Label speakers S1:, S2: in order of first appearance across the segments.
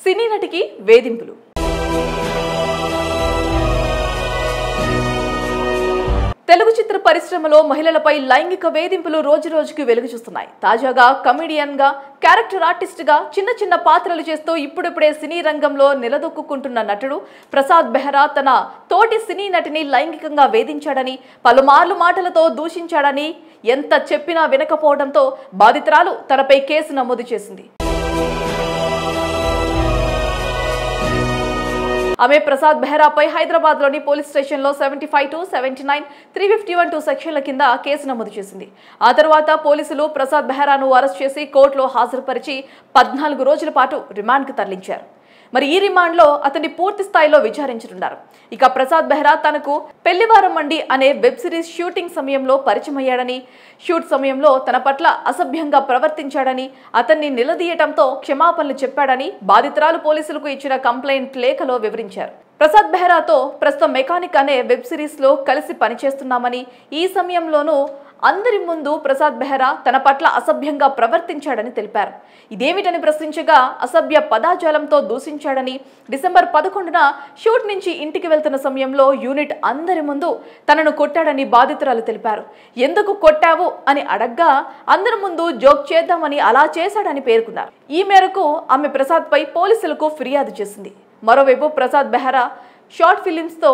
S1: సినీ నటికి వేధింపులు. తెలుగు చిత్ర పరిశ్రమలో మహిళలపై లైంగిక వేధింపులు రోజురోజుకు వెలుగు చూస్తున్నాయి. తాజాగా కమెడియన్గా, క్యారెక్టర్ ఆర్టిస్ట్గా చిన్న చిన్న పాత్రలు చేస్తూ ఇప్పుడిప్పుడే సినీ రంగంలో నిలదొక్కుంటున్న నటుడు ప్రసాద్ బెహ్రా తన తోటి సినీ నటిని లైంగికంగా వేధించాడని, పలుమార్లు మాటలతో దూషించాడని ఎంత చెప్పినా వినకపోవడంతో బాధితురాలు తనపై కేసు నమోదు చేసింది. ఆమె ప్రసాద్ బెహ్రాపై హైదరాబాద్లోని పోలీస్ స్టేషన్లో 75, 79, 351 సెక్షన్ల కింద కేసు నమోదు చేసింది. ఆ తర్వాత పోలీసులు ప్రసాద్ బెహ్రాను అరెస్ట్ చేసి కోర్టులో హాజరుపరిచి 14 రోజుల పాటు రిమాండ్కు తరలించారు. మరి ఈ రిమాండ్లో అతన్ని పూర్తి స్థాయిలో విచారించనున్నారు. ఇక ప్రసాద్ బెహ్రా తనకు పెళ్లివారం మండి అనే వెబ్ సిరీస్ షూటింగ్ సమయంలో పరిచయమయ్యాడని, షూట్ సమయంలో తన పట్ల అసభ్యంగా ప్రవర్తించాడని, అతన్ని నిలదీయటంతో క్షమాపణలు చెప్పాడని బాధితురాలు పోలీసులకు ఇచ్చిన కంప్లైంట్ లేఖలో వివరించారు. ప్రసాద్ బెహ్రాతో ప్రస్తుతం మెకానిక్ అనే వెబ్ సిరీస్లో కలిసి పనిచేస్తున్నామని, ఈ సమయంలోనూ అందరి ముందు ప్రసాద్ బెహ్రా తన పట్ల అసభ్యంగా ప్రవర్తించాడని తెలిపారు. ఇదేమిటని ప్రశ్నించగా అసభ్య పదాజాలంతో దూషించాడని, డిసెంబర్ 11న షూట్ నుంచి ఇంటికి వెళ్తున్న సమయంలో యూనిట్ అందరి ముందు తనను కొట్టాడని బాధితురాలు తెలిపారు. ఎందుకు కొట్టావు అని అడగ్గా అందరి ముందు జోక్ చేద్దామని అలా చేశాడని పేర్కొన్నారు. ఈ మేరకు ఆమె ప్రసాద్పై పోలీసులకు ఫిర్యాదు చేసింది. మరోవైపు ప్రసాద్ బెహ్రా షార్ట్ ఫిలిమ్స్తో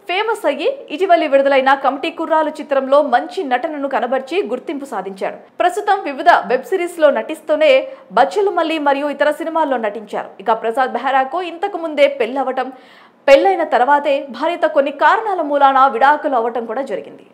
S1: ఫేమస్ అయ్యి ఇటీవలి విడుదలైన కమిటీ కుర్రాలు చిత్రంలో మంచి నటనను కనబర్చి గుర్తింపు సాధించారు. ప్రస్తుతం వివిధ వెబ్ సిరీస్ లో నటిస్తూనే బచ్చలు మల్లి మరియు ఇతర సినిమాల్లో నటించారు. ఇక ప్రసాద్ బెహ్రాకు ఇంతకు ముందే పెళ్లైన తర్వాతే భార్యతో కొన్ని కారణాల మూలాన విడాకులు అవ్వటం కూడా జరిగింది.